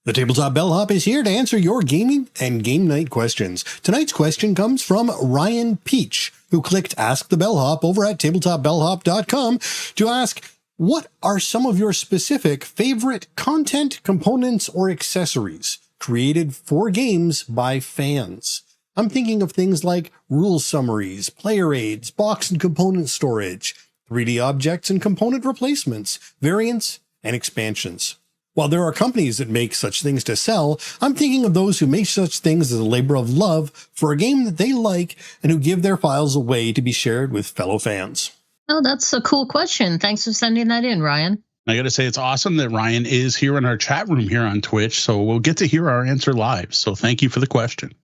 The Tabletop Bellhop is here to answer your gaming and game night questions. Tonight's question comes from Ryan Peach, who clicked Ask the Bellhop over at tabletopbellhop.com to ask, what are some of your specific favorite content, components, or accessories created for games by fans? I'm thinking of things like rule summaries, player aids, box and component storage, 3D objects and component replacements, variants, and expansions. While there are companies that make such things to sell, I'm thinking of those who make such things as a labor of love for a game that they like and who give their files away to be shared with fellow fans. Oh, that's a cool question. Thanks for sending that in, Ryan. I got to say, it's awesome that Ryan is here in our chat room here on Twitch, so we'll get to hear our answer live. So thank you for the question.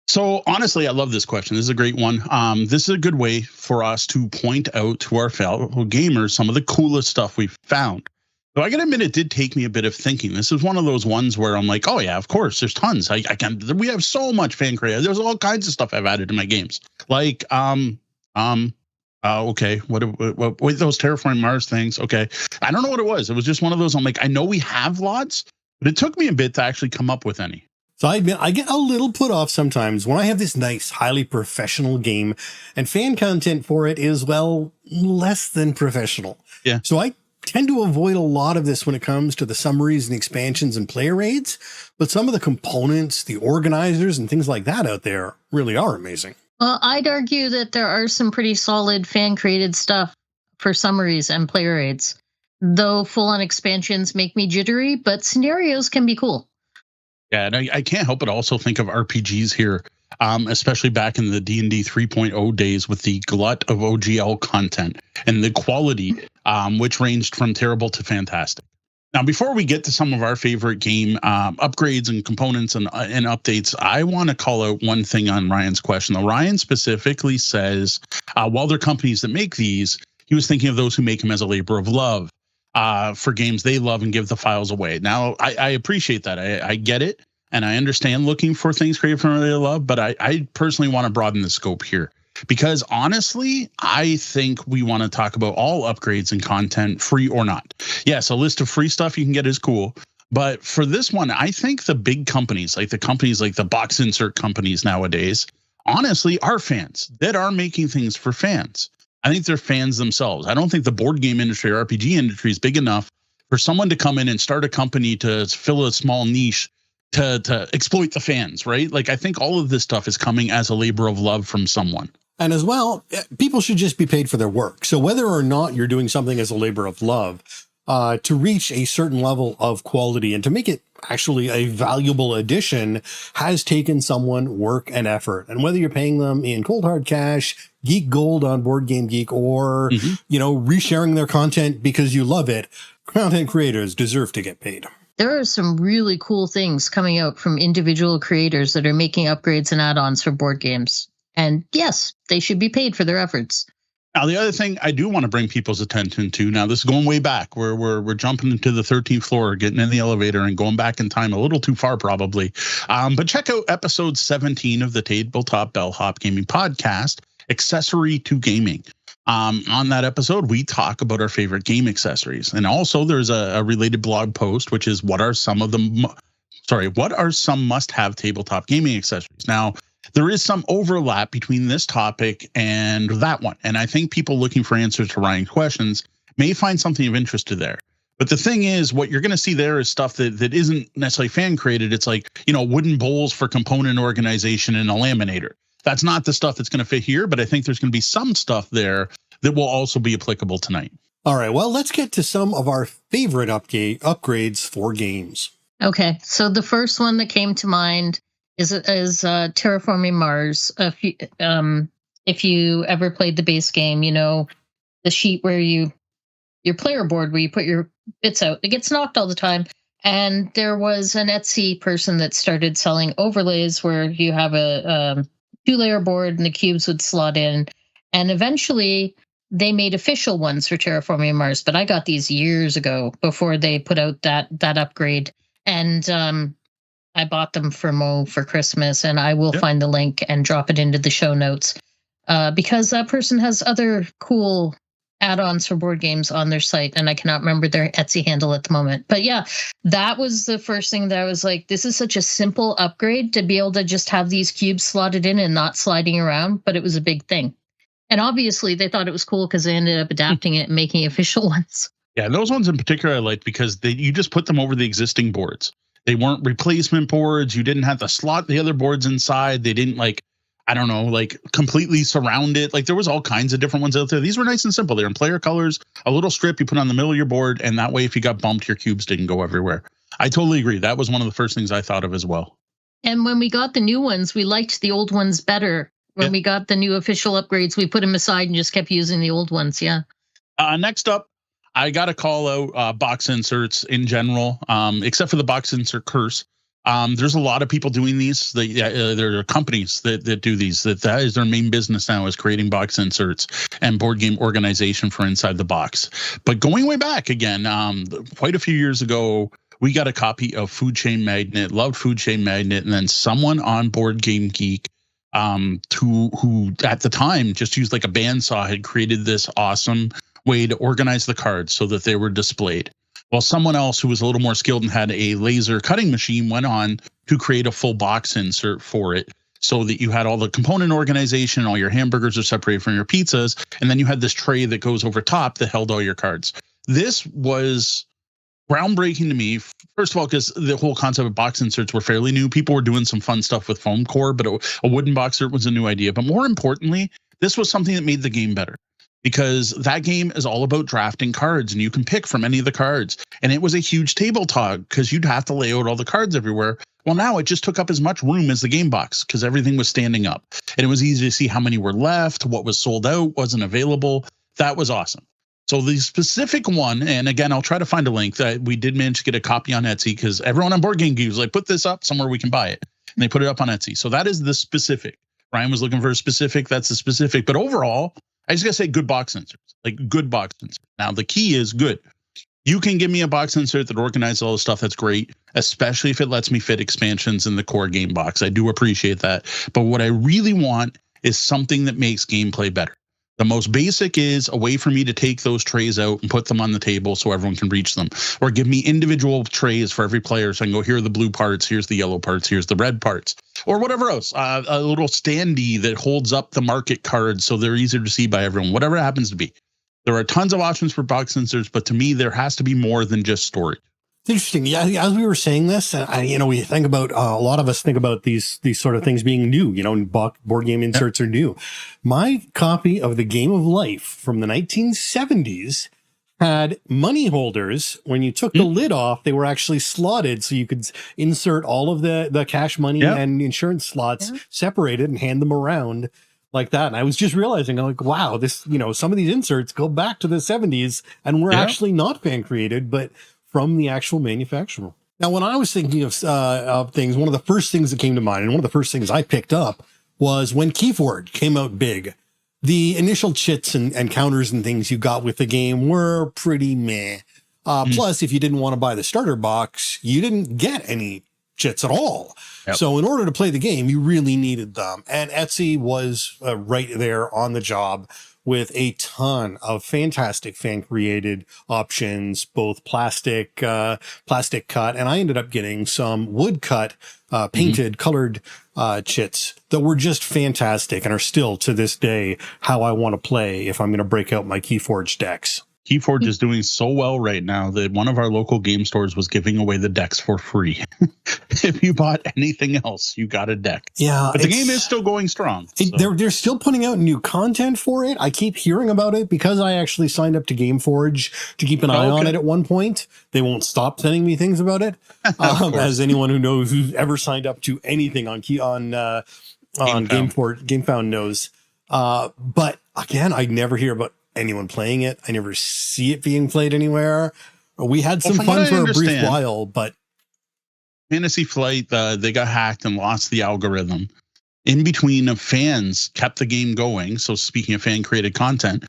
So honestly, I love this question. This is a great one. This is a good way for us to point out to our fellow gamers some of the coolest stuff we've found. So I gotta admit, it did take me a bit of thinking. This is one of those ones where I'm like, oh yeah, of course, there's tons. We have so much fan creative. There's all kinds of stuff I've added to my games. Like, okay, what those Terraforming Mars things? Okay, I don't know what it was. It was just one of those. I'm like, I know we have lots, but it took me a bit to actually come up with any. So I admit, I get a little put off sometimes when I have this nice, highly professional game and fan content for it is, well, less than professional. Yeah. So I tend to avoid a lot of this when it comes to the summaries and expansions and player aids, but some of the components, the organizers and things like that out there really are amazing. Well, I'd argue that there are some pretty solid fan-created stuff for summaries and player aids, though full-on expansions make me jittery, but scenarios can be cool. Yeah, and I can't help but also think of RPGs here, especially back in the D&D 3.0 days with the glut of OGL content and the quality, which ranged from terrible to fantastic. Now, before we get to some of our favorite game upgrades and components and updates, I want to call out one thing on Ryan's question. Now, Ryan specifically says, while there are companies that make these, he was thinking of those who make them as a labor of love. For games they love and give the files away. Now, I appreciate that. I get it. And I understand looking for things created from they love. But I personally want to broaden the scope here. Because honestly, I think we want to talk about all upgrades and content, free or not. Yes, a list of free stuff you can get is cool. But for this one, I think the big companies, like the box insert companies nowadays, honestly, are fans that are making things for fans. I think they're fans themselves. I don't think the board game industry or RPG industry is big enough for someone to come in and start a company to fill a small niche to exploit the fans, right? Like, I think all of this stuff is coming as a labor of love from someone. And as well, people should just be paid for their work. So whether or not you're doing something as a labor of love, to reach a certain level of quality and to make it actually a valuable addition has taken someone work and effort. And whether you're paying them in cold hard cash, Geek Gold on Board Game Geek, or, resharing their content because you love it, content creators deserve to get paid. There are some really cool things coming out from individual creators that are making upgrades and add-ons for board games. And yes, they should be paid for their efforts. Now, the other thing I do want to bring people's attention to, now this is going way back, we're jumping into the 13th floor, getting in the elevator and going back in time a little too far probably. But check out episode 17 of the Tabletop Bellhop Gaming Podcast, Accessory to Gaming. On that episode, we talk about our favorite game accessories. And also there's a related blog post, which is what are some must-have tabletop gaming accessories? Now, there is some overlap between this topic and that one. And I think people looking for answers to Ryan's questions may find something of interest to there. But the thing is, what you're going to see there is stuff that isn't necessarily fan created. It's like, wooden bowls for component organization and a laminator. That's not the stuff that's going to fit here, but I think there's going to be some stuff there that will also be applicable tonight. All right, well, let's get to some of our favorite upgrades for games. Okay, so the first one that came to mind is Terraforming Mars. If you ever played the base game, the sheet where your player board where you put your bits out, it gets knocked all the time. And there was an Etsy person that started selling overlays where you have a 2-layer board and the cubes would slot in. And eventually they made official ones for Terraforming Mars, but I got these years ago before they put out that upgrade. And I bought them for Mo for Christmas, and I will find the link and drop it into the show notes because that person has other cool add-ons for board games on their site, and I cannot remember their Etsy handle at the moment. But yeah, that was the first thing that I was like, this is such a simple upgrade to be able to just have these cubes slotted in and not sliding around, but it was a big thing. And obviously they thought it was cool because they ended up adapting it and making official ones. Yeah, those ones in particular I liked because you just put them over the existing boards. They weren't replacement boards. You didn't have to slot the other boards inside. They didn't completely surround it. Like there was all kinds of different ones out there. These were nice and simple. They're in player colors, a little strip you put on the middle of your board, and that way if you got bumped, your cubes didn't go everywhere. I totally agree. That was one of the first things I thought of as well. And when we got the new ones, we liked the old ones better. When we got the new official upgrades, we put them aside and just kept using the old ones. Yeah. Next up, I got to call out box inserts in general, except for the box insert curse. There's a lot of people doing these. There are companies that do these. That is their main business now, is creating box inserts and board game organization for inside the box. But going way back again, quite a few years ago, we got a copy of Food Chain Magnate, loved Food Chain Magnate, and then someone on Board Game Geek, who at the time just used like a bandsaw, had created this awesome way to organize the cards so that they were displayed. Well, someone else who was a little more skilled and had a laser cutting machine went on to create a full box insert for it so that you had all the component organization, all your hamburgers are separated from your pizzas, and then you had this tray that goes over top that held all your cards. This was groundbreaking to me, first of all, because the whole concept of box inserts were fairly new. People were doing some fun stuff with foam core, but a wooden box insert was a new idea. But more importantly, this was something that made the game better, because that game is all about drafting cards, and you can pick from any of the cards. And it was a huge table tog because you'd have to lay out all the cards everywhere. Well, now it just took up as much room as the game box because everything was standing up, and it was easy to see how many were left, what was sold out, wasn't available. That was awesome. So the specific one, and again, I'll try to find a link, that we did manage to get a copy on Etsy because everyone on Board Game Geek was like, put this up somewhere we can buy it. And they put it up on Etsy. So that is the specific. Ryan was looking for a specific. That's the specific. But overall, I just got to say good box inserts, like good box inserts. Now, the key is good. You can give me a box insert that organizes all the stuff. That's great, especially if it lets me fit expansions in the core game box. I do appreciate that. But what I really want is something that makes gameplay better. The most basic is a way for me to take those trays out and put them on the table so everyone can reach them, or give me individual trays for every player. So I can go, here are the blue parts, here's the yellow parts, here's the red parts, or whatever else. A little standee that holds up the market cards so they're easier to see by everyone, whatever it happens to be. There are tons of options for box inserts, but to me, there has to be more than just storage. It's interesting. Yeah, as we were saying this, we think about a lot of us think about these sort of things being new. Board game inserts are new. My copy of the Game of Life from the 1970s had money holders. When you took the lid off, they were actually slotted, so you could insert all of the cash money and insurance slots separated and hand them around like that. And I was just realizing, I'm like, wow, this, some of these inserts go back to the 70s and were actually not fan created, but from the actual manufacturer. Now, when I was thinking of things, one of the first things that came to mind, and one of the first things I picked up, was when Keyforge came out big. The initial chits and counters and things you got with the game were pretty meh. Plus, if you didn't want to buy the starter box, you didn't get any chits at all. Yep. So in order to play the game, you really needed them. And Etsy was right there on the job with a ton of fantastic fan-created options, both plastic cut, and I ended up getting some wood cut, painted, colored chits that were just fantastic and are still, to this day, how I want to play if I'm going to break out my Keyforge decks. Keyforge is doing so well right now that one of our local game stores was giving away the decks for free. If you bought anything else, you got a deck. Yeah, but the game is still going strong. So. They're still putting out new content for it. I keep hearing about it because I actually signed up to GameForge to keep an eye on it at one point. They won't stop sending me things about it. As anyone who knows who's ever signed up to anything on GameFound knows. But again, I never hear about anyone playing it. I never see it being played anywhere. We had some fun for a brief while, but Fantasy Flight, they got hacked and lost the algorithm. In between, of fans kept the game going. So speaking of fan-created content,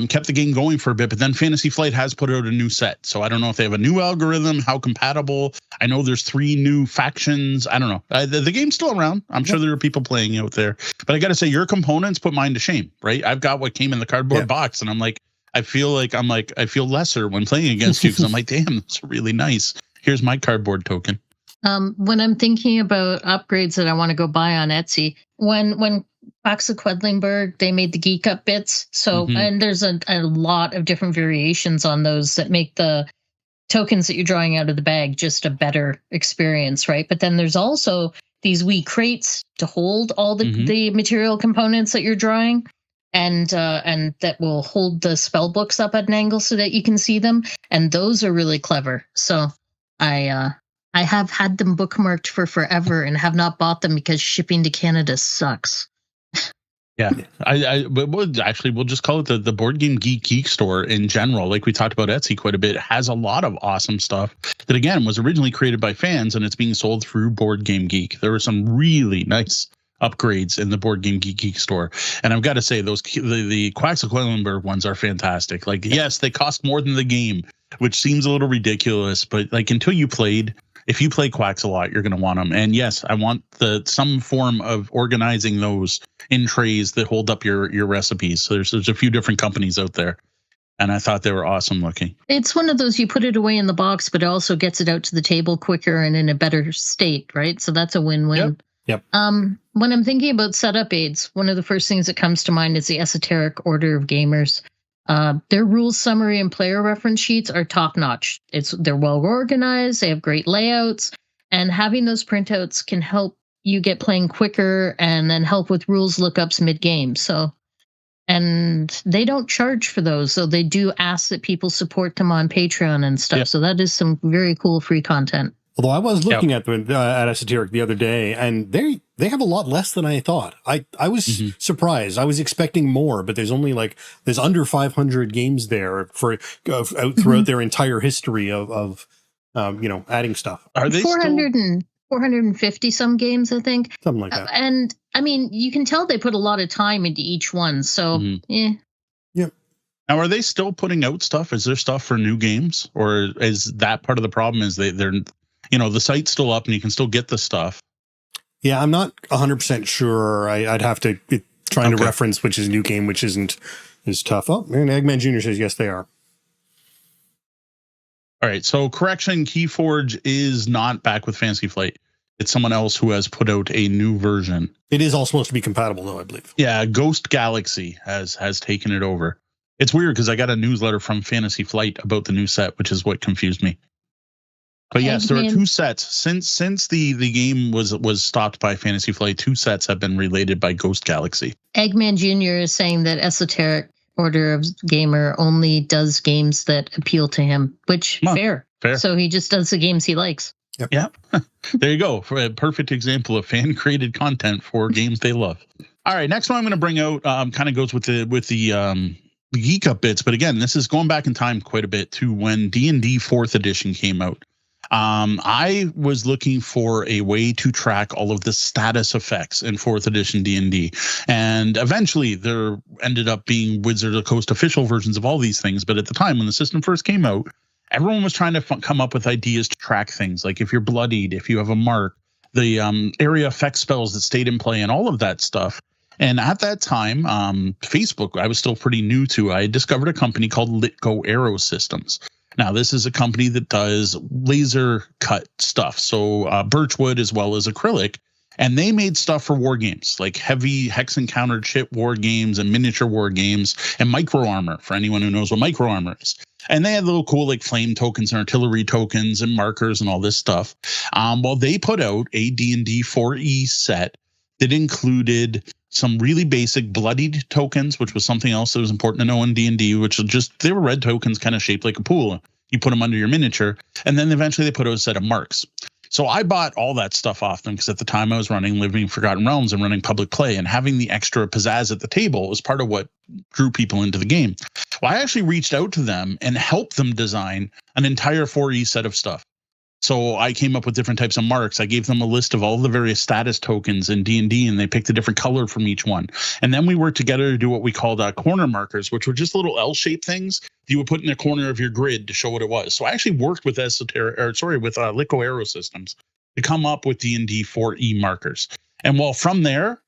kept the game going for a bit. But then Fantasy Flight has put out a new set. So I don't know if they have a new algorithm, how compatible. I know there's 3 new factions. I don't know. The game's still around. I'm sure there are people playing out there. But I got to say, your components put mine to shame, right? I've got what came in the cardboard box. And I'm like, I feel like I feel lesser when playing against you because I'm like, damn, that's really nice. Here's my cardboard token. When I'm thinking about upgrades that I want to go buy on Etsy, when Pax of Quedlinburg, they made the Geek Up bits. So, and there's a lot of different variations on those that make the tokens that you're drawing out of the bag just a better experience, right? But then there's also these wee crates to hold all the material components that you're drawing, and that will hold the spell books up at an angle so that you can see them. And those are really clever. So I have had them bookmarked for forever and have not bought them because shipping to Canada sucks. Yeah, but we'll just call it the Board Game Geek store in general. Like we talked about Etsy quite a bit, it has a lot of awesome stuff that, again, was originally created by fans and it's being sold through Board Game Geek. There were some really nice upgrades in the Board Game Geek store. And I've got to say, the Quacks of Quedlinburg ones are fantastic. Like, yes, they cost more than the game, which seems a little ridiculous, but like until you played, if you play Quacks a lot, you're going to want them. And yes, I want some form of organizing those in trays that hold up your recipes. So there's a few different companies out there, and I thought they were awesome looking. It's one of those, you put it away in the box, but it also gets it out to the table quicker and in a better state, right? So that's a win-win. Yep. When I'm thinking about setup aids, one of the first things that comes to mind is the Esoteric Order of Gamers. Their rules summary and player reference sheets are top notch. They're well organized. They have great layouts, and having those printouts can help you get playing quicker and then help with rules lookups mid game. So, and they don't charge for those. So they do ask that people support them on Patreon and stuff. Yep. So that is some very cool free content. Although I was looking at Esoteric the other day, and they have a lot less than I thought. I was surprised. I was expecting more, but there's under 500 games there for throughout their entire history of adding stuff. Are they 450 some games, I think, something like that. And I mean, you can tell they put a lot of time into each one. So yeah. Now, are they still putting out stuff? Is there stuff for new games, or is that part of the problem? Is they're the site's still up and you can still get the stuff? Yeah, I'm not 100% sure. I'd have to trying to reference which is new game, which isn't, is tough. Oh, and Eggman Jr. says yes, they are. All right, so correction, Keyforge is not back with Fantasy Flight. It's someone else who has put out a new version. It is all supposed to be compatible, though, I believe. Yeah, Ghost Galaxy has taken it over. It's weird because I got a newsletter from Fantasy Flight about the new set, which is what confused me. But yes, there are two sets since the game was stopped by Fantasy Flight. Two sets have been related by Ghost Galaxy. Eggman Jr. is saying that Esoteric Order of Gamer only does games that appeal to him, which fair. So he just does the games he likes. Yep. Yeah. There you go. For a perfect example of fan created content for games they love. All right, next one I'm going to bring out kind of goes with the Geek Up bits, but again, this is going back in time quite a bit to when D&D 4th edition came out. I was looking for a way to track all of the status effects in 4th edition D&D, and eventually there ended up being Wizards of the Coast official versions of all these things. But at the time when the system first came out, everyone was trying to come up with ideas to track things, like if you're bloodied, if you have a mark, the area effect spells that stayed in play, and all of that stuff. And at that time, Facebook, I was still pretty new to. I discovered a company called Litgo Aero Systems. Now, this is a company that does laser cut stuff, so birchwood as well as acrylic, and they made stuff for war games, like heavy hex encounter chip war games and miniature war games and micro armor, for anyone who knows what micro armor is. And they had little cool like flame tokens and artillery tokens and markers and all this stuff. Well, they put out a D&D 4E set that included some really basic bloodied tokens, which was something else that was important to know in D&D, which was just, they were red tokens kind of shaped like a pool. You put them under your miniature, and then eventually they put out a set of marks. So I bought all that stuff off them because at the time I was running Living Forgotten Realms and running Public Play, and having the extra pizzazz at the table was part of what drew people into the game. Well, I actually reached out to them and helped them design an entire 4E set of stuff. So I came up with different types of marks. I gave them a list of all the various status tokens in D&D, and they picked a different color from each one. And then we worked together to do what we called corner markers, which were just little L-shaped things you would put in the corner of your grid to show what it was. So I actually worked with Litgo Aero Systems to come up with D&D 4E markers. And well, from there,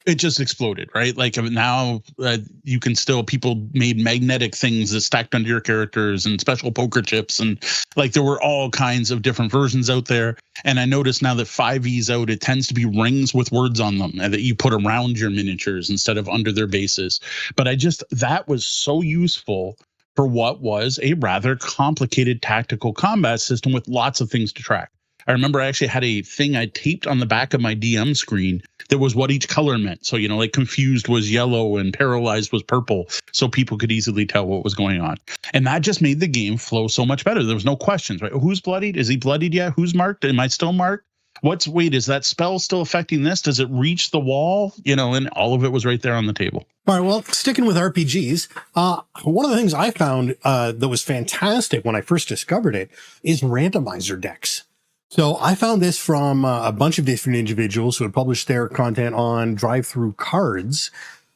it just exploded, right? Like now you can still, people made magnetic things that stacked onto your characters and special poker chips. And like there were all kinds of different versions out there. And I noticed now that 5e's out, it tends to be rings with words on them and that you put around your miniatures instead of under their bases. But that was so useful for what was a rather complicated tactical combat system with lots of things to track. I remember I actually had a thing I taped on the back of my DM screen that was what each color meant. So, like confused was yellow and paralyzed was purple. So people could easily tell what was going on. And that just made the game flow so much better. There was no questions, right? Who's bloodied? Is he bloodied yet? Who's marked? Am I still marked? Is that spell still affecting this? Does it reach the wall? And all of it was right there on the table. All right, well, sticking with RPGs, one of the things I found that was fantastic when I first discovered it is randomizer decks. So I found this from a bunch of different individuals who had published their content on Drive-Thru Cards,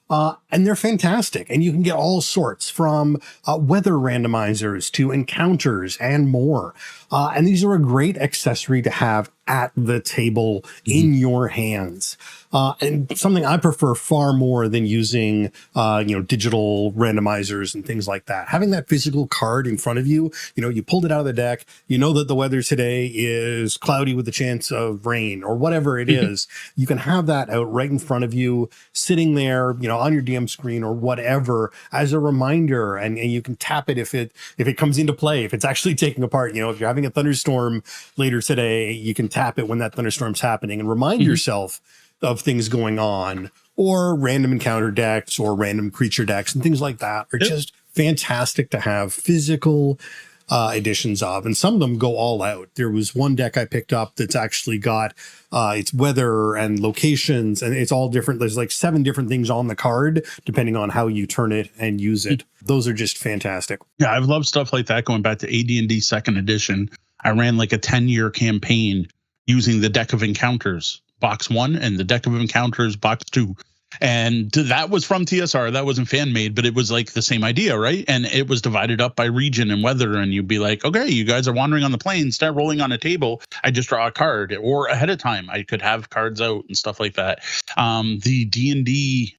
and they're fantastic. And you can get all sorts from weather randomizers to encounters and more. And these are a great accessory to have at the table in your hands. And something I prefer far more than using, digital randomizers and things like that. Having that physical card in front of you, you pulled it out of the deck, you know that the weather today is cloudy with a chance of rain or whatever it is. You can have that out right in front of you, sitting there, on your DM screen or whatever as a reminder. And you can tap it if it comes into play, if it's actually taking apart, if you're having a thunderstorm later today, you can tap it when that thunderstorm's happening and remind yourself of things going on, or random encounter decks or random creature decks and things like that are just fantastic to have physical editions of. And some of them go all out. There was one deck I picked up that's actually got its weather and locations, and it's all different. There's like 7 different things on the card, depending on how you turn it and use it. Those are just fantastic. Yeah, I've loved stuff like that going back to AD&D 2nd edition. I ran like a 10-year campaign using the Deck of Encounters box 1 and the Deck of Encounters box 2. And that was from TSR. That wasn't fan made, but it was like the same idea, right? And it was divided up by region and weather. And you'd be like, okay, you guys are wandering on the plains, start rolling on a table. I just draw a card, or ahead of time, I could have cards out and stuff like that. The D&D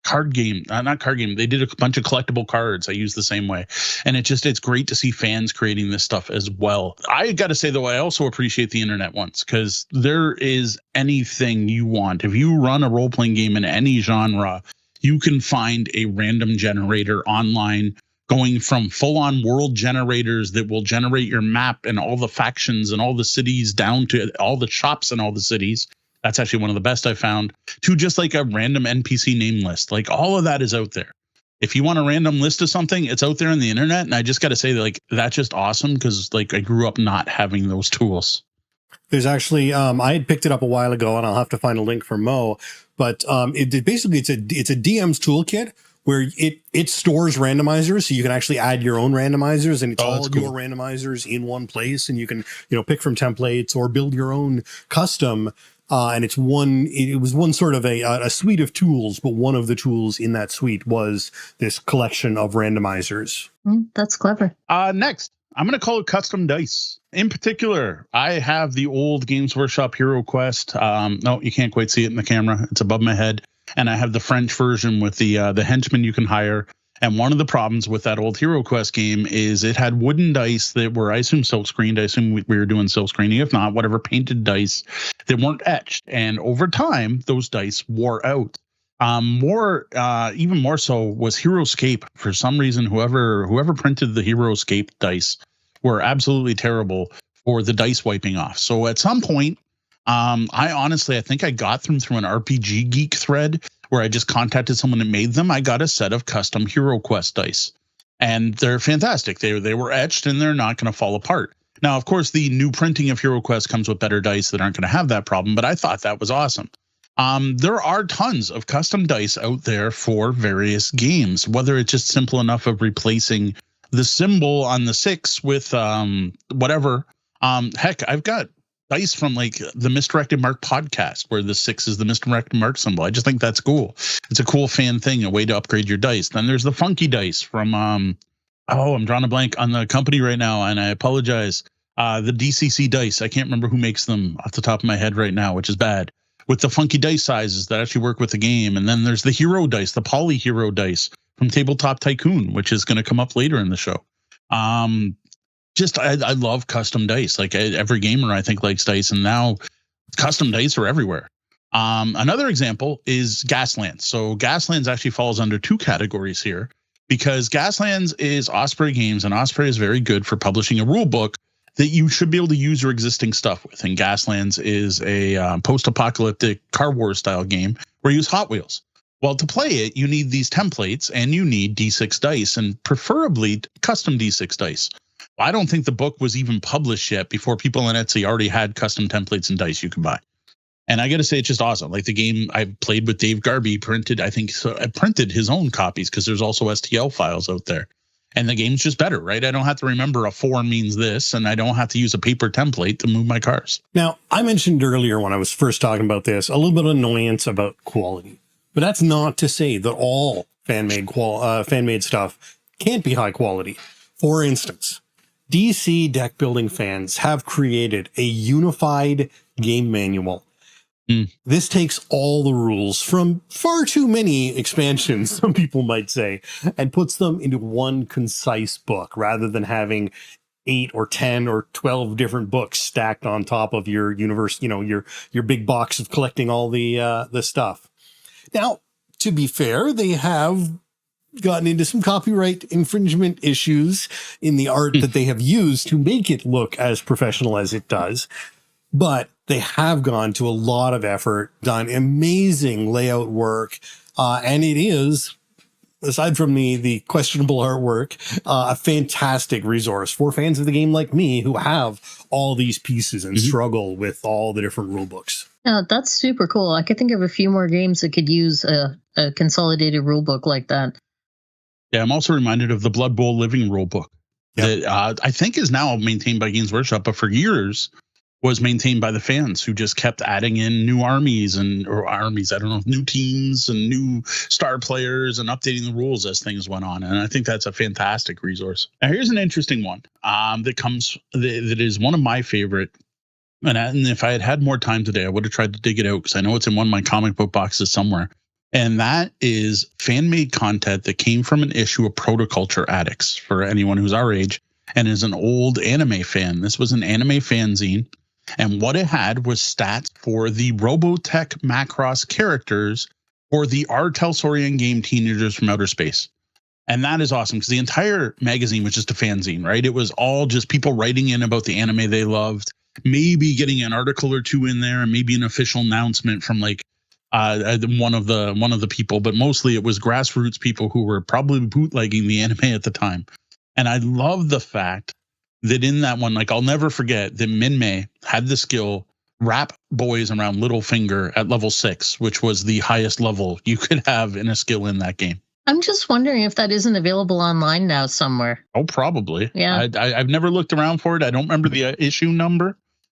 card game, not card game, they did a bunch of collectible cards. I use the same way. And it's great to see fans creating this stuff as well. I got to say, though, I also appreciate the internet ones, because there is anything you want. If you run a role-playing game in any genre, you can find a random generator online, going from full-on world generators that will generate your map and all the factions and all the cities down to all the shops in all the cities. That's actually one of the best I found, to just like a random NPC name list. Like all of that is out there. If you want a random list of something, it's out there on the internet. And I just got to say that, like, that's just awesome, because like I grew up not having those tools. There's actually, I had picked it up a while ago, and I'll have to find a link for Mo, but basically it's a DM's toolkit where it stores randomizers, so you can actually add your own randomizers, and it's all cool. Your randomizers in one place, and you can pick from templates or build your own custom. And it was one sort of a suite of tools, but one of the tools in that suite was this collection of randomizers. That's clever. Next, I'm going to call it custom dice. In particular, I have the old Games Workshop Hero Quest. No, you can't quite see it in the camera. It's above my head. And I have the French version with the henchmen you can hire. And one of the problems with that old Hero Quest game is it had wooden dice that were, I assume, silk screened. I assume we were doing silk screening. If not, whatever, painted dice that weren't etched. And over time, those dice wore out. Even more so was Heroscape. For some reason, whoever printed the Heroscape dice were absolutely terrible for the dice wiping off. So at some point, I think I got them through an RPG Geek thread where I just contacted someone that made them. I got a set of custom Hero Quest dice, and they're fantastic. They were etched, and they're not going to fall apart. Now, of course, the new printing of Hero Quest comes with better dice that aren't going to have that problem, but I thought that was awesome. There are tons of custom dice out there for various games, whether it's just simple enough of replacing the symbol on the 6 with whatever. Heck, I've got dice from like the Misdirected Mark podcast where the 6 is the Misdirected Mark symbol. I just think that's cool. It's a cool fan thing, a way to upgrade your dice. Then there's the funky dice from I'm drawing a blank on the company right now, and I apologize. The DCC dice. I can't remember who makes them off the top of my head right now, which is bad. with the funky dice sizes that actually work with the game. And then there's the hero dice, the poly hero dice from Tabletop Tycoon, which is going to come up later in the show. I love custom dice. Like every gamer I think likes dice, and now custom dice are everywhere. Another example is Gaslands. So Gaslands actually falls under two categories here, because Gaslands is Osprey Games, and Osprey is very good for publishing a rule book that you should be able to use your existing stuff with. And Gaslands is a post-apocalyptic Car Wars style game where you use Hot Wheels. Well, to play it, you need these templates and you need D6 dice, and preferably custom D6 dice. I don't think the book was even published yet before people on Etsy already had custom templates and dice you could buy. And I got to say, it's just awesome. Like the game I played with Dave Garby printed his own copies, because there's also STL files out there. And the game's just better, right? I don't have to remember a 4 means this, and I don't have to use a paper template to move my cars. Now, I mentioned earlier when I was first talking about this, a little bit of annoyance about quality. But that's not to say that all fan-made stuff can't be high quality. For instance, DC deck building fans have created a unified game manual. This takes all the rules from far too many expansions, some people might say, and puts them into one concise book rather than having 8 or 10 or 12 different books stacked on top of your universe, your big box of collecting all the stuff. Now, to be fair, they have gotten into some copyright infringement issues in the art that they have used to make it look as professional as it does. But they have gone to a lot of effort, done amazing layout work, and it is, aside from the questionable artwork, a fantastic resource for fans of the game like me who have all these pieces and struggle with all the different rule books. Yeah, that's super cool. I could think of a few more games that could use a consolidated rule book like that. Yeah, I'm also reminded of the Blood Bowl Living rule book that I think is now maintained by Games Workshop, but for years was maintained by the fans who just kept adding in new new teams and new star players and updating the rules as things went on. And I think that's a fantastic resource. Now, here's an interesting one that is one of my favorite. And if I had had more time today, I would have tried to dig it out, because I know it's in one of my comic book boxes somewhere. And that is fan-made content that came from an issue of Protoculture Addicts, for anyone who's our age and is an old anime fan. This was an anime fanzine. And what it had was stats for the Robotech Macross characters for the R. Telsorian game Teenagers from Outer Space. And that is awesome, because the entire magazine was just a fanzine, right? It was all just people writing in about the anime they loved, maybe getting an article or two in there, and maybe an official announcement from like one of the people, but mostly it was grassroots people who were probably bootlegging the anime at the time. And I love the fact that in that one, like I'll never forget that Minmay had the skill wrap boys around Littlefinger at level 6, which was the highest level you could have in a skill in that game. I'm just wondering if that isn't available online now somewhere. Oh, probably. Yeah. I've never looked around for it. I don't remember the issue number,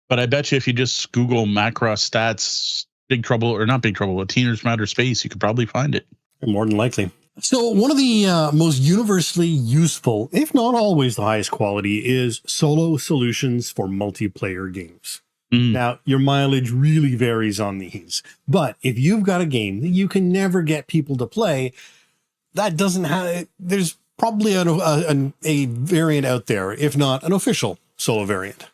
but I bet you if you just Google Macross stats, Big Trouble, or not Big Trouble, Teenagers from Outer Space, you could probably find it. More than likely. So one of the most universally useful, if not always the highest quality, is solo solutions for multiplayer games. Now, your mileage really varies on these, but if you've got a game that you can never get people to play, that doesn't have, there's probably a variant out there, if not an official solo variant.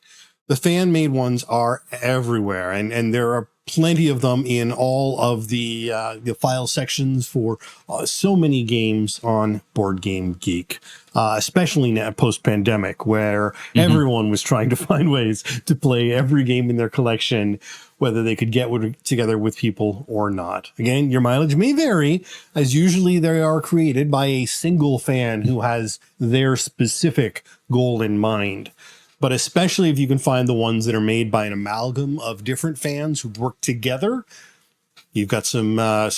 The fan-made ones are everywhere, and there are plenty of them in all of the file sections for so many games on Board Game Geek, especially now post-pandemic, where everyone was trying to find ways to play every game in their collection, whether they could get together with people or not. Again, your mileage may vary, as usually they are created by a single fan who has their specific goal in mind. But especially if you can find the ones that are made by an amalgam of different fans who work together, you've got some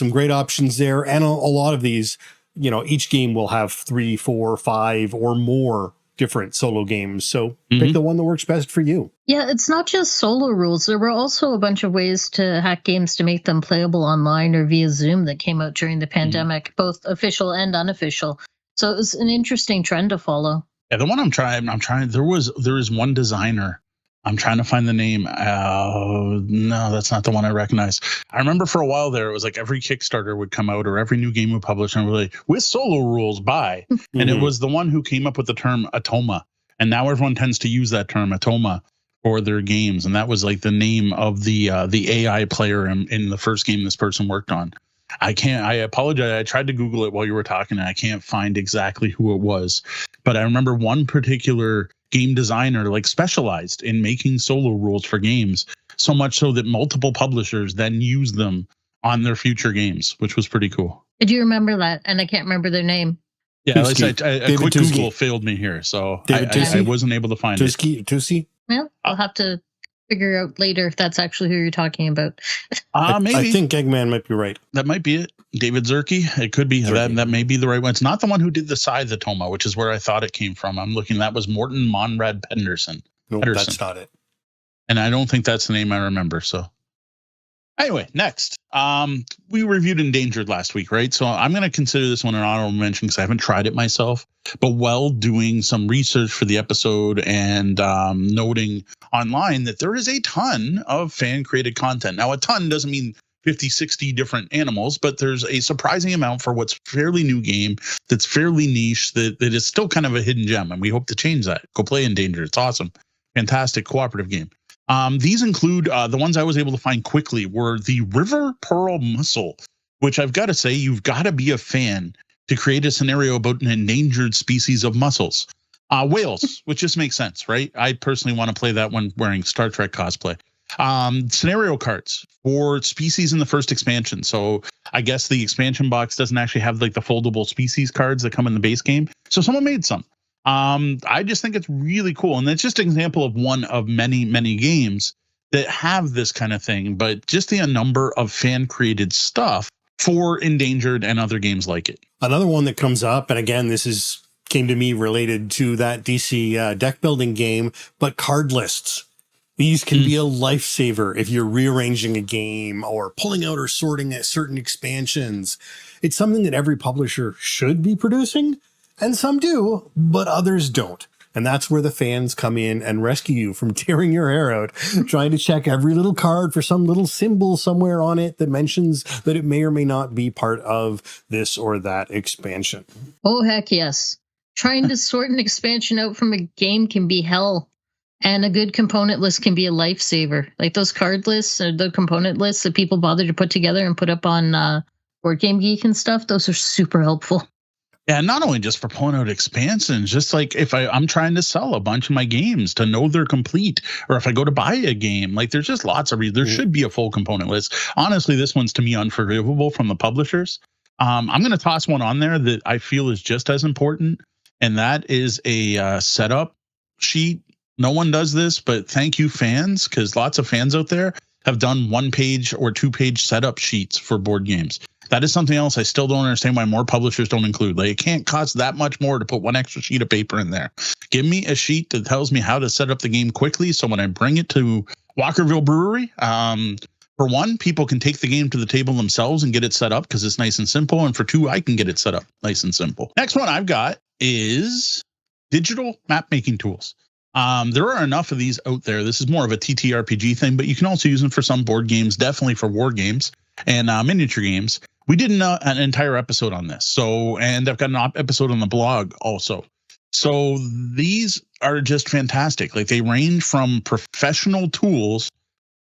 great options there. And a lot of these, each game will have 3, 4, 5 or more different solo games. So pick the one that works best for you. Yeah, it's not just solo rules. There were also a bunch of ways to hack games to make them playable online or via Zoom that came out during the pandemic, both official and unofficial. So it was an interesting trend to follow. Yeah, the one I'm trying. There is one designer I'm trying to find the name. No, that's not the one I recognize. I remember for a while there, it was like every Kickstarter would come out or every new game would publish and we're like, with solo rules by. And it was the one who came up with the term Atoma. And now everyone tends to use that term Atoma for their games. And that was like the name of the AI player in the first game this person worked on. I apologize. I tried to Google it while you were talking and I can't find exactly who it was. But I remember one particular game designer like specialized in making solo rules for games, so much so that multiple publishers then use them on their future games, which was pretty cool. I do remember that, and I can't remember their name. Yeah, like a quick Google failed me here, so I wasn't able to find it. Tusi? Well, I'll have to figure out later if that's actually who you're talking about. Maybe. I think Eggman might be right. That might be it. David Zerke. It could be. That may be the right one. It's not the one who did the Scythe Atoma, which is where I thought it came from. I'm looking. That was Morten Monrad Penderson. No, that's not it. And I don't think that's the name I remember. So anyway, next. We reviewed Endangered last week, right? So I'm going to consider this one an honorable mention because I haven't tried it myself. But while doing some research for the episode and noting online that there is a ton of fan-created content. Now, a ton doesn't mean 50, 60 different animals, but there's a surprising amount for what's fairly new game that's fairly niche that is still kind of a hidden gem, and we hope to change that. Go play Endangered. It's awesome. Fantastic cooperative game. These include the ones I was able to find quickly were the River Pearl Mussel, which I've got to say, you've got to be a fan to create a scenario about an endangered species of mussels. Whales, which just makes sense, right? I personally want to play that one wearing Star Trek cosplay. Scenario cards for species in the first expansion. So I guess the expansion box doesn't actually have like the foldable species cards that come in the base game. So someone made some. I just think it's really cool. And it's just an example of one of many, many games that have this kind of thing, but just the number of fan created stuff for Endangered and other games like it. Another one that comes up, and again, this came to me related to that DC deck building game, but card lists. These can be a lifesaver if you're rearranging a game or pulling out or sorting certain expansions. It's something that every publisher should be producing, and some do, but others don't. And that's where the fans come in and rescue you from tearing your hair out, trying to check every little card for some little symbol somewhere on it that mentions that it may or may not be part of this or that expansion. Oh, heck yes. Trying to sort an expansion out from a game can be hell. And a good component list can be a lifesaver. Like those card lists or the component lists that people bother to put together and put up on Board Game Geek and stuff, those are super helpful. Yeah, not only just for pulling out expansions, just like if I'm trying to sell a bunch of my games to know they're complete, or if I go to buy a game, like there's just lots of reasons. There should be a full component list. Honestly, this one's to me unforgivable from the publishers. I'm going to toss one on there that I feel is just as important, and that is a setup sheet. No one does this, but thank you, fans, because lots of fans out there have done 1-page or 2-page setup sheets for board games. That is something else I still don't understand why more publishers don't include. Like, it can't cost that much more to put one extra sheet of paper in there. Give me a sheet that tells me how to set up the game quickly, so when I bring it to Walkerville Brewery, for one, people can take the game to the table themselves and get it set up because it's nice and simple. And for two, I can get it set up nice and simple. Next one I've got is digital map making tools. There are enough of these out there. This is more of a TTRPG thing, but you can also use them for some board games, definitely for war games and miniature games. We did an entire episode on this. And I've got an episode on the blog also. So these are just fantastic. Like, they range from professional tools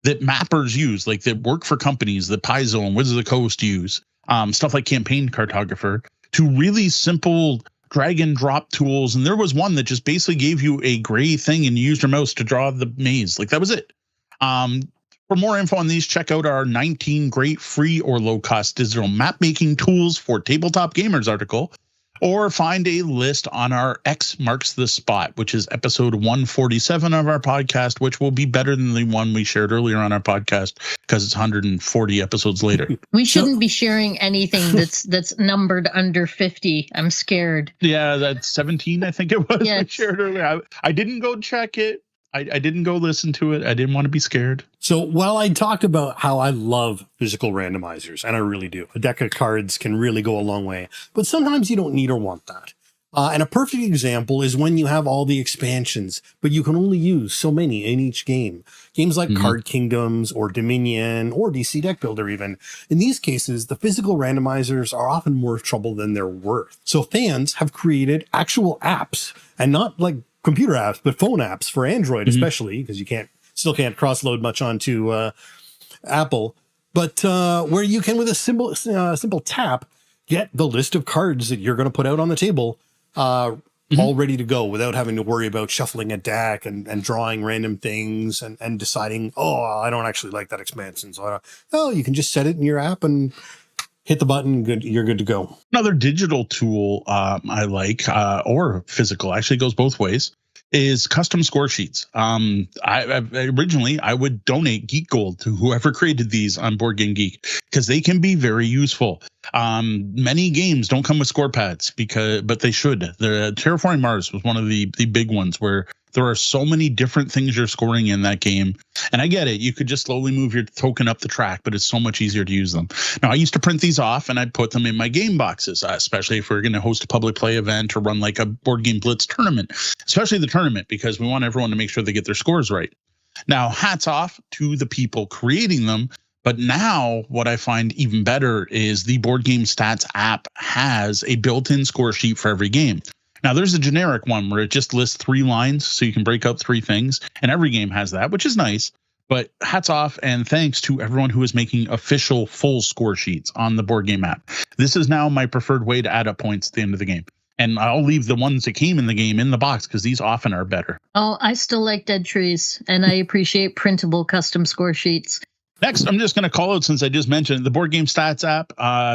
that mappers use, like that work for companies that Paizo and Wizards of the Coast use, stuff like Campaign Cartographer, to really simple drag and drop tools. And there was one that just basically gave you a gray thing and you used your mouse to draw the maze. Like, that was it. For more info on these, check out our 19 great free or low-cost digital map-making tools for Tabletop Gamers article, or find a list on our X Marks the Spot, which is episode 147 of our podcast, which will be better than the one we shared earlier on our podcast because it's 140 episodes later. We shouldn't be sharing anything that's numbered under 50. I'm scared. Yeah, that's 17, I think it was. Yes. I shared earlier. I didn't go check it. I didn't go listen to it. I didn't want to be scared. So while I talked about how I love physical randomizers, and I really do, a deck of cards can really go a long way, but sometimes you don't need or want that. And a perfect example is when you have all the expansions, but you can only use so many in each game. Games like Card Kingdoms or Dominion or DC Deck Builder even. In these cases, the physical randomizers are often more trouble than they're worth. So fans have created actual apps, and not like computer apps, but phone apps for Android especially, because you still can't cross-load much onto Apple. But where you can, with a simple tap, get the list of cards that you're going to put out on the table all ready to go without having to worry about shuffling a deck and drawing random things and deciding, oh, I don't actually like that expansion. So you can just set it in your app and hit the button. You're good to go. Another digital tool I like, or physical, actually goes both ways, is custom score sheets. Originally I would donate Geek Gold to whoever created these on Board Game Geek, because they can be very useful. Many games don't come with score pads but they should. The Terraforming Mars was one of the big ones where there are so many different things you're scoring in that game. And I get it. You could just slowly move your token up the track, but it's so much easier to use them. Now, I used to print these off and I'd put them in my game boxes, especially if we're going to host a public play event or run like a Board Game Blitz tournament, especially the tournament, because we want everyone to make sure they get their scores right. Now, hats off to the people creating them. But now what I find even better is the Board Game Stats app has a built-in score sheet for every game. Now, there's a generic one where it just lists 3 lines, so you can break up 3 things, and every game has that, which is nice. But hats off and thanks to everyone who is making official full score sheets on the Board Game app. This is now my preferred way to add up points at the end of the game. And I'll leave the ones that came in the game in the box, because these often are better. Oh, I still like Dead Trees, and I appreciate printable custom score sheets. Next, I'm just going to call out, since I just mentioned the Board Game Stats app.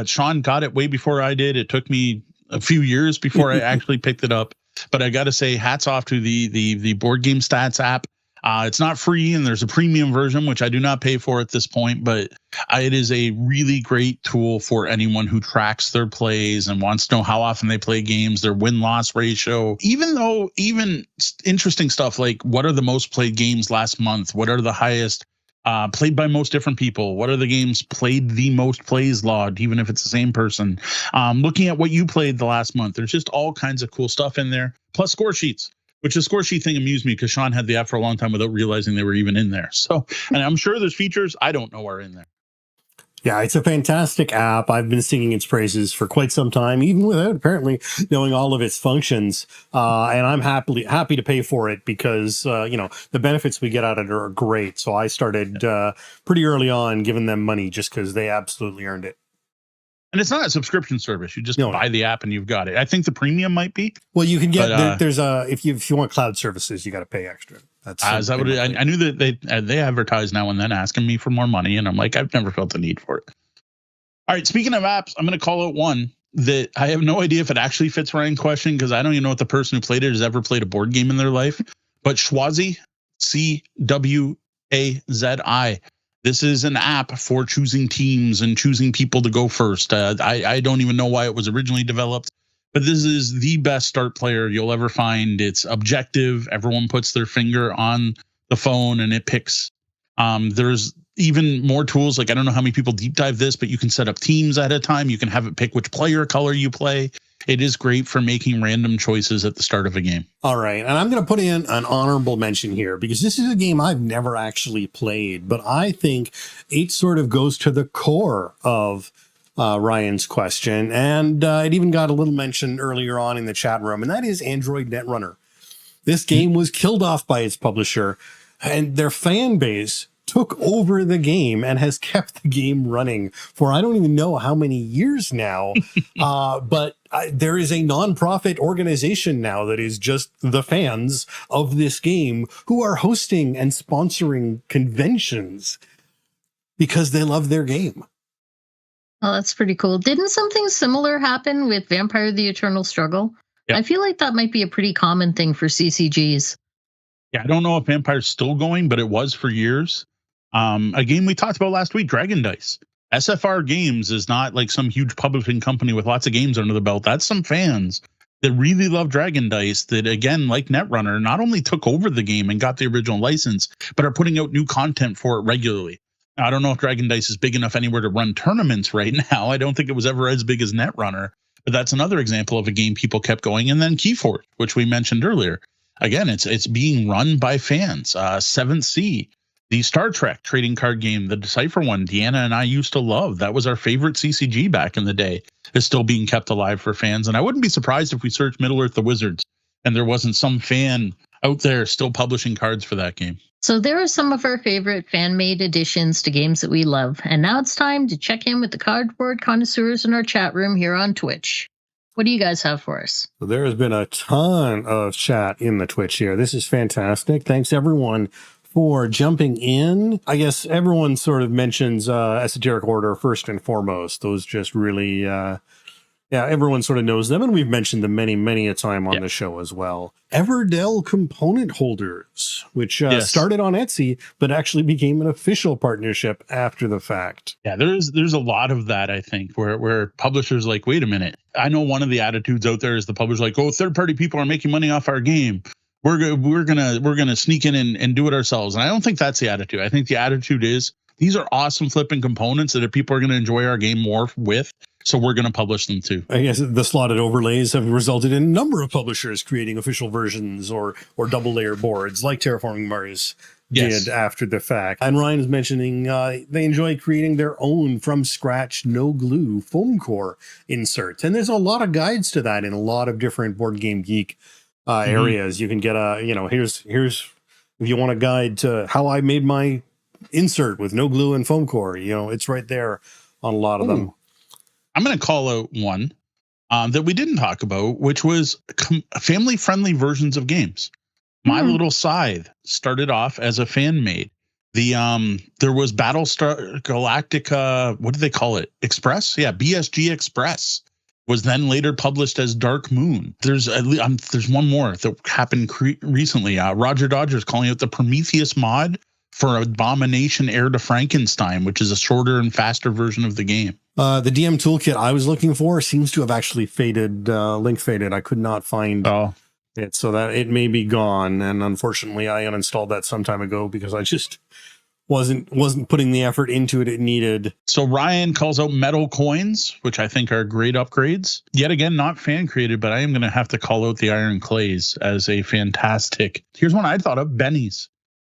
Sean got it way before I did. It took me a few years before I actually picked it up, but I got to say hats off to the Board Game Stats app. It's not free, and there's a premium version, which I do not pay for at this point, but it is a really great tool for anyone who tracks their plays and wants to know how often they play games, their win-loss ratio, even interesting stuff like what are the most played games last month? What are the highest played by most different people? What are the games played the most plays logged, even if it's the same person? Looking at what you played the last month. There's just all kinds of cool stuff in there. Plus score sheets, which the score sheet thing amused me because Sean had the app for a long time without realizing they were even in there. So, and I'm sure there's features I don't know are in there. Yeah, it's a fantastic app. I've been singing its praises for quite some time, even without apparently knowing all of its functions. And I'm happy to pay for it because, the benefits we get out of it are great. So I started pretty early on giving them money just because they absolutely earned it. And it's not a subscriction service. You just buy the app and you've got it. I think the premium might be. Well, you can get, there's if you want cloud services, you got to pay extra. Is that what I knew that they advertise now and then asking me for more money, and I'm like, I've never felt the need for it. All right, speaking of apps, I'm going to call out one that I have no idea if it actually fits Ryan's question, because I don't even know if the person who played it has ever played a board game in their life. But Schwazi, CWAZI. This is an app for choosing teams and choosing people to go first. I don't even know why it was originally developed, but this is the best start player you'll ever find. It's objective. Everyone puts their finger on the phone and it picks. There's even more tools. Like, I don't know how many people deep dive this, but you can set up teams at a time. You can have it pick which player color you play. It is great for making random choices at the start of a game. All right. And I'm going to put in an honorable mention here because this is a game I've never actually played, but I think it sort of goes to the core of Ryan's question. And it even got a little mention earlier on in the chat room, and that is Android Netrunner. This game was killed off by its publisher, and their fan base took over the game and has kept the game running for I don't even know how many years now. But there is a nonprofit organization now that is just the fans of this game who are hosting and sponsoring conventions because they love their game. Oh, that's pretty cool. Didn't something similar happen with Vampire: The Eternal Struggle? Yep. I feel like that might be a pretty common thing for CCGs. Yeah, I don't know if Vampire's still going, but it was for years. A game we talked about last week, Dragon Dice. SFR Games is not like some huge publishing company with lots of games under the belt. That's some fans that really love Dragon Dice that, again, like Netrunner, not only took over the game and got the original license, but are putting out new content for it regularly. Now, I don't know if Dragon Dice is big enough anywhere to run tournaments right now. I don't think it was ever as big as Netrunner, But that's another example of a game people kept going. And then Keyforge, which we mentioned earlier. Again, it's being run by fans. Seventh Sea, the Star Trek trading card game, the Decipher one, Deanna and I used to love. That was our favorite CCG back in the day. Is still being kept alive for fans. And I wouldn't be surprised if we searched Middle-earth: The Wizards and there wasn't some fan out there still publishing cards for that game. So there are some of our favorite fan-made additions to games that we love. And now it's time to check in with the cardboard connoisseurs in our chat room here on Twitch. What do you guys have for us? So there has been a ton of chat in the Twitch here. This is fantastic. Thanks, everyone, for jumping in. I guess everyone sort of mentions Esoteric Order first and foremost. Those just really, everyone sort of knows them, and we've mentioned them many a time on the show as well. Everdell component holders, which started on Etsy, but actually became an official partnership after the fact. Yeah, there's a lot of that, I think, where publishers like, wait a minute. I know one of the attitudes out there is the publisher's like, oh, third-party people are making money off our game. We're gonna sneak in and do it ourselves. And I don't think that's the attitude. I think the attitude is these are awesome flipping components that if people are going to enjoy our game more with, so we're going to publish them too. I guess the slotted overlays have resulted in a number of publishers creating official versions or double layer boards like Terraforming Mars did after the fact. And Ryan is mentioning they enjoy creating their own from scratch, no glue foam core inserts. And there's a lot of guides to that in a lot of different Board Game Geek areas. You can get here's if you want a guide to how I made my insert with no glue and foam core, it's right there on a lot of them. I'm going to call out one that we didn't talk about, which was family-friendly versions of games. My Little Scythe started off as a fan-made. There was Battlestar Galactica, what do they call it? Express? Yeah, BSG Express was then later published as Dark Moon. There's one more that happened recently. Roger Dodgers calling it the Prometheus mod for Abomination Heir to Frankenstein, which is a shorter and faster version of the game. The DM toolkit I was looking for seems to have actually faded, link faded. I could not find it, so that it may be gone. And unfortunately, I uninstalled that some time ago because I just wasn't putting the effort into it needed. So Ryan calls out metal coins, which I think are great upgrades. Yet again, not fan created, but I am going to have to call out the Iron Clays as a fantastic. Here's one I thought of: bennies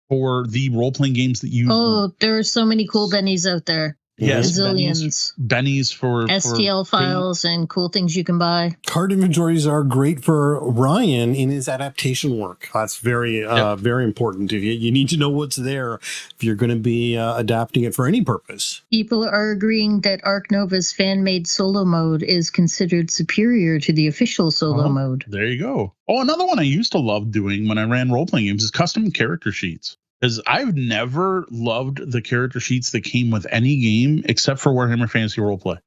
for the role-playing games that you... Oh, there are so many cool bennies out there. Yes, zillions. Bennies for STL files and cool things you can buy. Card inventories are great for Ryan in his adaptation work. That's very very important. You need to know what's there if you're going to be adapting it for any purpose. People are agreeing that Ark Nova's fan-made solo mode is considered superior to the official solo mode. There you go. Oh, another one I used to love doing when I ran role-playing games is custom character sheets. Because I've never loved the character sheets that came with any game except for Warhammer Fantasy Roleplay.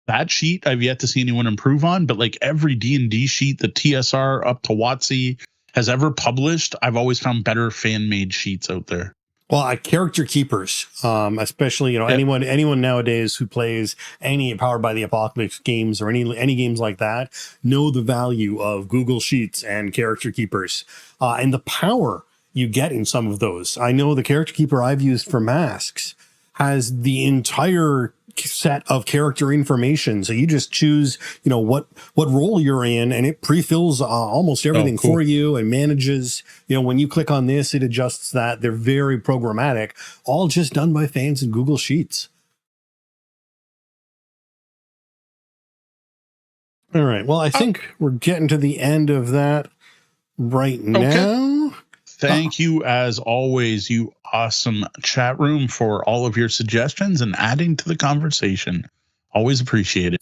That sheet I've yet to see anyone improve on, but like every D&D sheet that TSR up to WotC has ever published, I've always found better fan-made sheets out there. Well, character keepers, especially anyone nowadays who plays any Powered by the Apocalypse games or any games like that know the value of Google Sheets and character keepers and the power you get in some of those. I know the character keeper I've used for masks has the entire set of character information. So you just choose, what role you're in, and it pre-fills almost everything for you and manages, when you click on this, it adjusts that. They're very programmatic, all just done by fans in Google Sheets. All right. Well, I think we're getting to the end of that right now. Thank you, as always, you awesome chat room, for all of your suggestions and adding to the conversation. Always appreciate it.